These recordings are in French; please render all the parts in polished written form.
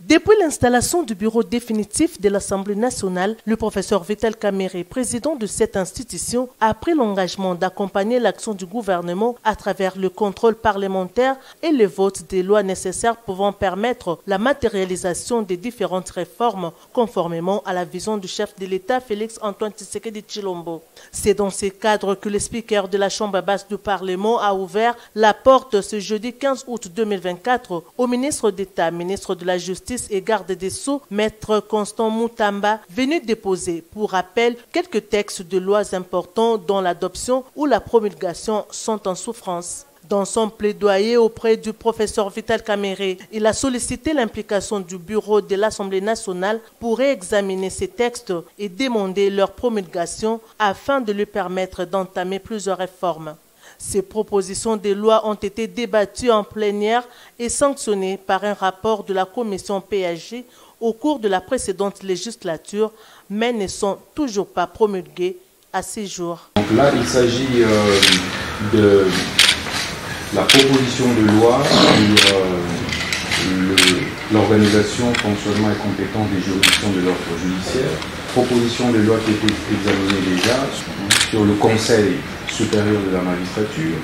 Depuis l'installation du bureau définitif de l'Assemblée nationale, le professeur Vital Kamerhe, président de cette institution, a pris l'engagement d'accompagner l'action du gouvernement à travers le contrôle parlementaire et le vote des lois nécessaires pouvant permettre la matérialisation des différentes réformes conformément à la vision du chef de l'État Félix Antoine Tshisekedi Tshilombo. C'est dans ce cadre que le speaker de la Chambre basse du Parlement a ouvert la porte ce jeudi 15 août 2024 au ministre d'État, ministre de la Justice et garde des Sceaux, Maître Constant Moutamba, venu déposer pour rappel quelques textes de lois importants dont l'adoption ou la promulgation sont en souffrance. Dans son plaidoyer auprès du professeur Vital Kamerhe, il a sollicité l'implication du bureau de l'Assemblée nationale pour réexaminer ces textes et demander leur promulgation afin de lui permettre d'entamer plusieurs réformes. Ces propositions de loi ont été débattues en plénière et sanctionnées par un rapport de la commission PAG au cours de la précédente législature, mais ne sont toujours pas promulguées à ce jour. Donc là, il s'agit de la proposition de loi sur l'organisation, fonctionnement et compétence des juridictions de l'ordre judiciaire. Proposition de loi qui a été examinée déjà sur le Conseil supérieur de la magistrature,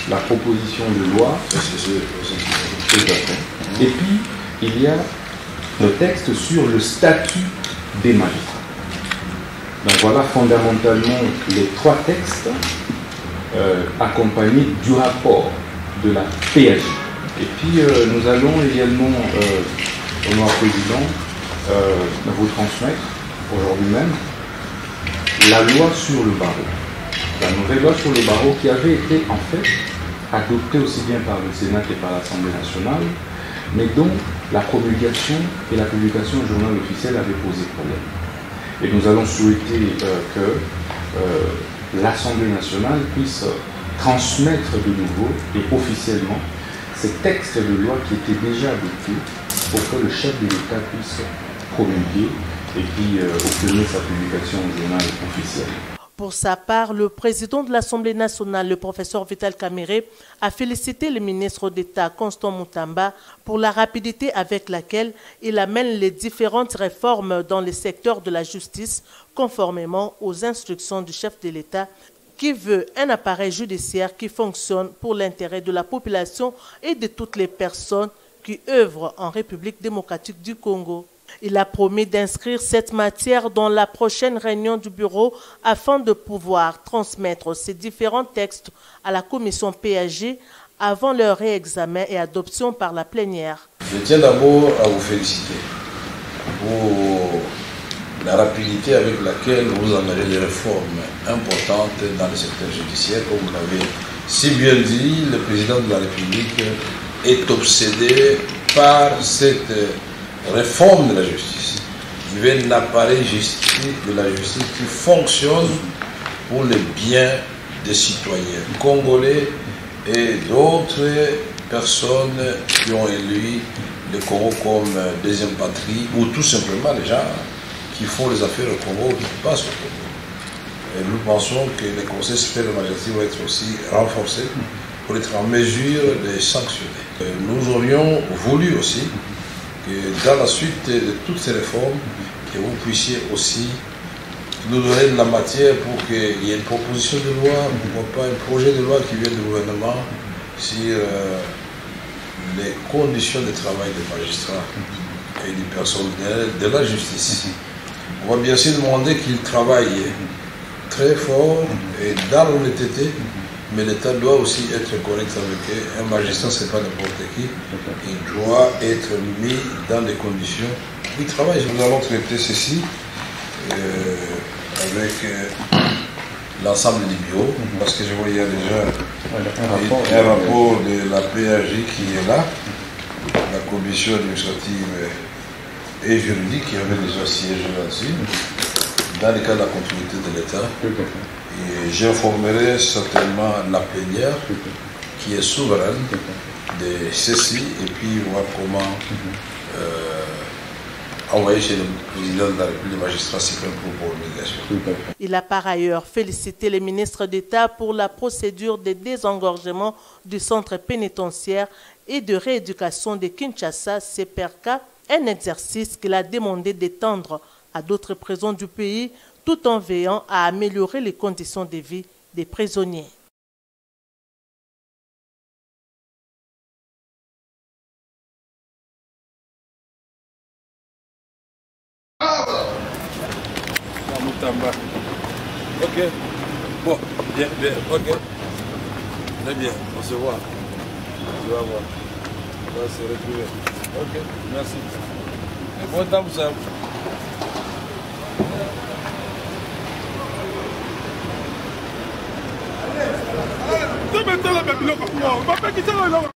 la proposition de loi, et puis il y a le texte sur le statut des magistrats. Donc voilà fondamentalement les trois textes accompagnés du rapport de la PAG. Et puis nous allons également, honorable président, vous transmettre aujourd'hui même la loi sur le barreau. La nouvelle loi sur le barreau qui avait été en fait adoptée aussi bien par le Sénat que par l'Assemblée nationale, mais dont la promulgation et la publication au journal officiel avaient posé problème. Et nous allons souhaiter que l'Assemblée nationale puisse transmettre de nouveau et officiellement ces textes de loi qui étaient déjà adoptés pour que le chef de l'État puisse promulguer et puis obtenir sa publication au journal officiel. Pour sa part, le président de l'Assemblée nationale, le professeur Vital Kamerhe, a félicité le ministre d'État Constant Moutamba pour la rapidité avec laquelle il amène les différentes réformes dans le secteur de la justice, conformément aux instructions du chef de l'État, qui veut un appareil judiciaire qui fonctionne pour l'intérêt de la population et de toutes les personnes qui œuvrent en République démocratique du Congo. Il a promis d'inscrire cette matière dans la prochaine réunion du bureau afin de pouvoir transmettre ces différents textes à la commission PAG avant leur réexamen et adoption par la plénière. Je tiens d'abord à vous féliciter pour la rapidité avec laquelle vous amenez des réformes importantes dans le secteur judiciaire. Comme vous l'avez si bien dit, le président de la République est obsédé par cette réforme de la justice. Il veut un appareil de la justice qui fonctionne pour le bien des citoyens congolais et d'autres personnes qui ont élu le Congo comme deuxième patrie, ou tout simplement les gens qui font les affaires au Congo, qui passent au Congo. Et nous pensons que le Conseil supérieur de la magistrature va être aussi renforcé pour être en mesure de sanctionner. Nous aurions voulu aussi que dans la suite de toutes ces réformes, que vous puissiez aussi nous donner de la matière pour qu'il y ait une proposition de loi, pourquoi pas un projet de loi qui vienne du gouvernement sur les conditions de travail des magistrats et du personnel de la justice. On va bien sûr demander qu'ils travaillent très fort et dans l'honnêteté, mais l'État doit aussi être correct avec eux. Un magistrat, ce n'est pas n'importe qui. Il doit être mis dans des conditions où il travaille. Nous allons traiter ceci avec l'ensemble des bureaux, parce que je vois il y a déjà un rapport de la PAG qui est là, la commission administrative et juridique qui avait déjà siégé là-dessus, dans le cadre de la continuité de l'État. Et j'informerai certainement la plénière qui est souveraine de ceci et puis voir comment envoyer chez le président de la République des magistrats suprêmes pour promulgation. Il a par ailleurs félicité les ministres d'État pour la procédure de désengorgement du centre pénitentiaire et de rééducation de Kinshasa, CPRK, Un exercice qu'il a demandé d'étendre à d'autres prisons du pays, tout en veillant à améliorer les conditions de vie des prisonniers. Ok. Bon, bien, ok. Très bien, on se voit. Tu vas voir. On va se retrouver. Ok, merci. Et bon temps, ça.